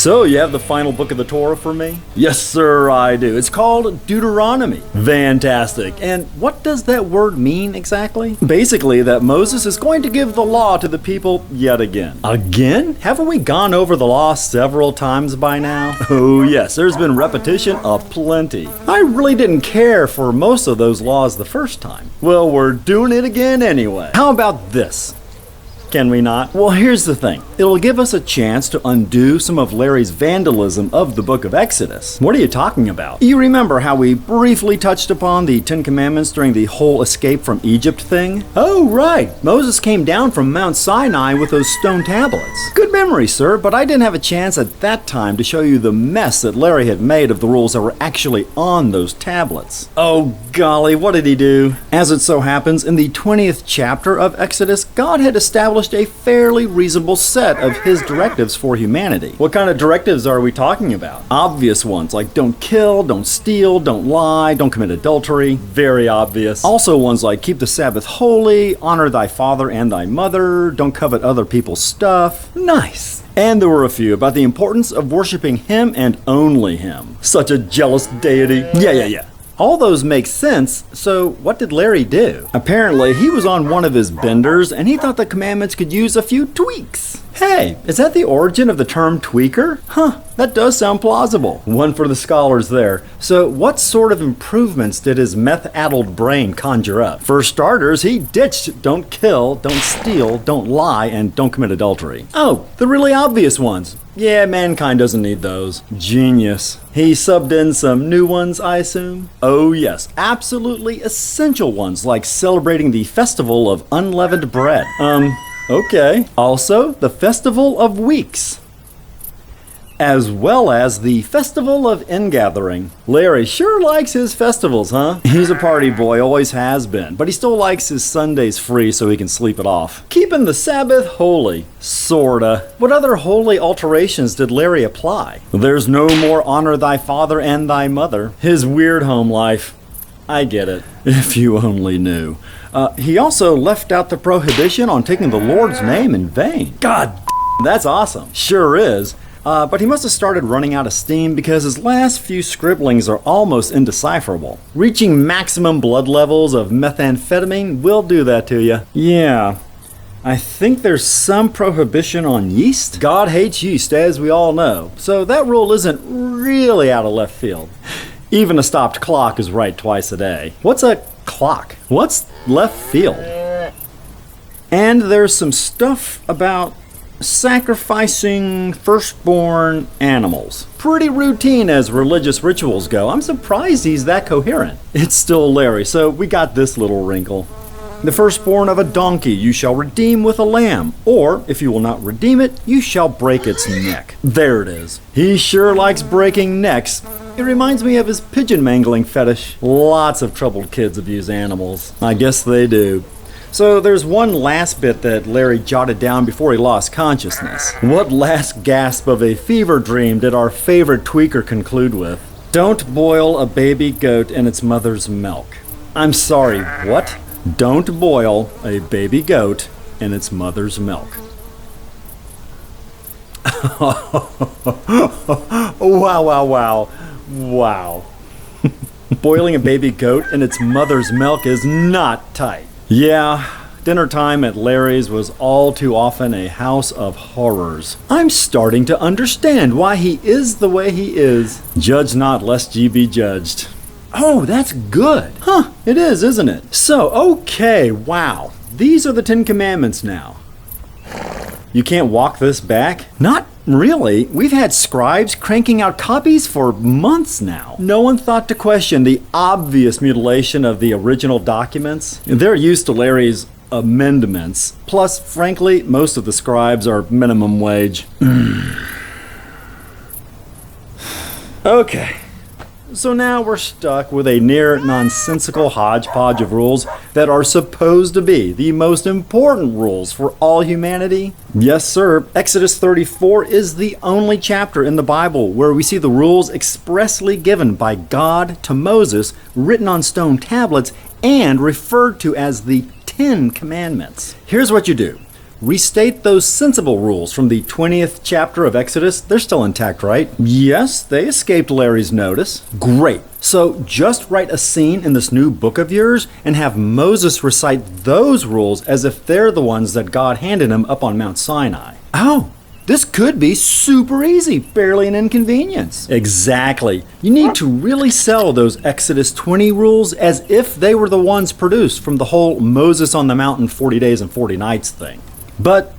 So, you have the final book of the Torah for me? Yes, sir, I do. It's called Deuteronomy. Fantastic. And what does that word mean exactly? Basically, that Moses is going to give the law to the people yet again. Again? Haven't we gone over the law several times by now? Oh, yes, there's been repetition aplenty. I really didn't care for most of those laws the first time. Well, we're doing it again anyway. How about this? Can we not? Well, here's the thing. It'll give us a chance to undo some of Larry's vandalism of the book of Exodus. What are you talking about? You remember how we briefly touched upon the Ten Commandments during the whole escape from Egypt thing? Oh, right. Moses came down from Mount Sinai with those stone tablets. Good memory, sir, but I didn't have a chance at that time to show you the mess that Larry had made of the rules that were actually on those tablets. Oh, golly, what did he do? As it so happens, in the 20th chapter of Exodus, God had established a fairly reasonable set of his directives for humanity. What kind of directives are we talking about? Obvious ones like don't kill, don't steal, don't lie, don't commit adultery. Very obvious. Also ones like keep the Sabbath holy, honor thy father and thy mother, don't covet other people's stuff. Nice. And there were a few about the importance of worshiping him and only him. Such a jealous deity. Yeah. All those make sense, so what did Larry do? Apparently, he was on one of his benders and he thought the commandments could use a few tweaks. Hey, is that the origin of the term tweaker? Huh, that does sound plausible. One for the scholars there. So what sort of improvements did his meth-addled brain conjure up? For starters, he ditched don't kill, don't steal, don't lie, and don't commit adultery. Oh, the really obvious ones. Yeah, mankind doesn't need those. Genius. He subbed in some new ones, I assume? Oh yes, absolutely essential ones like celebrating the festival of unleavened bread. Okay. Also, the Festival of Weeks, as well as the Festival of Ingathering. Larry sure likes his festivals, huh? He's a party boy, always has been, but he still likes his Sundays free so he can sleep it off. Keeping the Sabbath holy. Sorta. What other holy alterations did Larry apply? There's no more honor thy father and thy mother. His weird home life. I get it. If you only knew. He also left out the prohibition on taking the Lord's name in vain. God, that's awesome. Sure is. But he must have started running out of steam because his last few scribblings are almost indecipherable. Reaching maximum blood levels of methamphetamine will do that to you. Yeah. I think there's some prohibition on yeast. God hates yeast, as we all know. So that rule isn't really out of left field. Even a stopped clock is right twice a day. What's a clock? What's left field? And there's some stuff about sacrificing firstborn animals. Pretty routine as religious rituals go. I'm surprised he's that coherent. It's still Larry, so we got this little wrinkle. The firstborn of a donkey you shall redeem with a lamb, or if you will not redeem it, you shall break its neck. There it is. He sure likes breaking necks. It reminds me of his pigeon mangling fetish. Lots of troubled kids abuse animals. I guess they do. So there's one last bit that Larry jotted down before he lost consciousness. What last gasp of a fever dream did our favorite tweaker conclude with? Don't boil a baby goat in its mother's milk. I'm sorry, what? Don't boil a baby goat in its mother's milk. Wow. Boiling a baby goat in its mother's milk is not tight. Yeah, dinner time at Larry's was all too often a house of horrors. I'm starting to understand why he is the way he is. Judge not lest ye be judged. Oh, that's good. Huh, it is, isn't it? So, okay, wow. These are the 10 Commandments now. You can't walk this back? Not really. We've had scribes cranking out copies for months now. No one thought to question the obvious mutilation of the original documents. They're used to Larry's amendments. Plus, frankly, most of the scribes are minimum wage. Okay. So now we're stuck with a near nonsensical hodgepodge of rules that are supposed to be the most important rules for all humanity. Yes, sir. Exodus 34 is the only chapter in the Bible where we see the rules expressly given by God to Moses, written on stone tablets, and referred to as the 10 Commandments. Here's what you do. restate those sensible rules from the 20th chapter of Exodus. They're still intact, right? Yes, they escaped Larry's notice. Great. So just write a scene in this new book of yours and have Moses recite those rules as if they're the ones that God handed him up on Mount Sinai. Oh, this could be super easy, barely an inconvenience. Exactly. You need to really sell those Exodus 20 rules as if they were the ones produced from the whole Moses on the mountain 40 days and 40 nights thing. But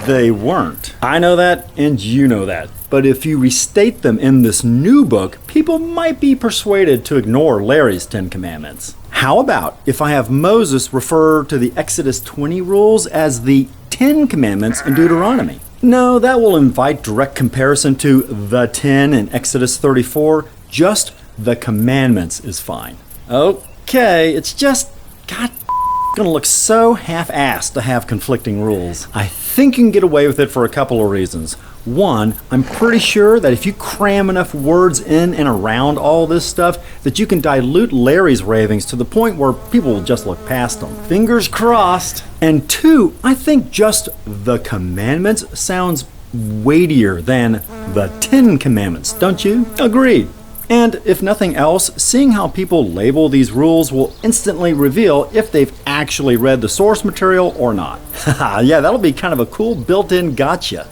they weren't. I know that, and you know that. But if you restate them in this new book, people might be persuaded to ignore Larry's 10 Commandments. How about if I have Moses refer to the Exodus 20 rules as the 10 Commandments in Deuteronomy? No, that will invite direct comparison to the 10 in Exodus 34. Just the commandments is fine. Okay, it's just, God, gonna look so half-assed to have conflicting rules. I think you can get away with it for a couple of reasons. One, I'm pretty sure that if you cram enough words in and around all this stuff, that you can dilute Larry's ravings to the point where people will just look past them. Fingers crossed. And two, I think just the commandments sounds weightier than the 10 Commandments, don't you? Agreed. And if nothing else, seeing how people label these rules will instantly reveal if they've actually read the source material or not. Haha, yeah, that'll be kind of a cool built-in gotcha.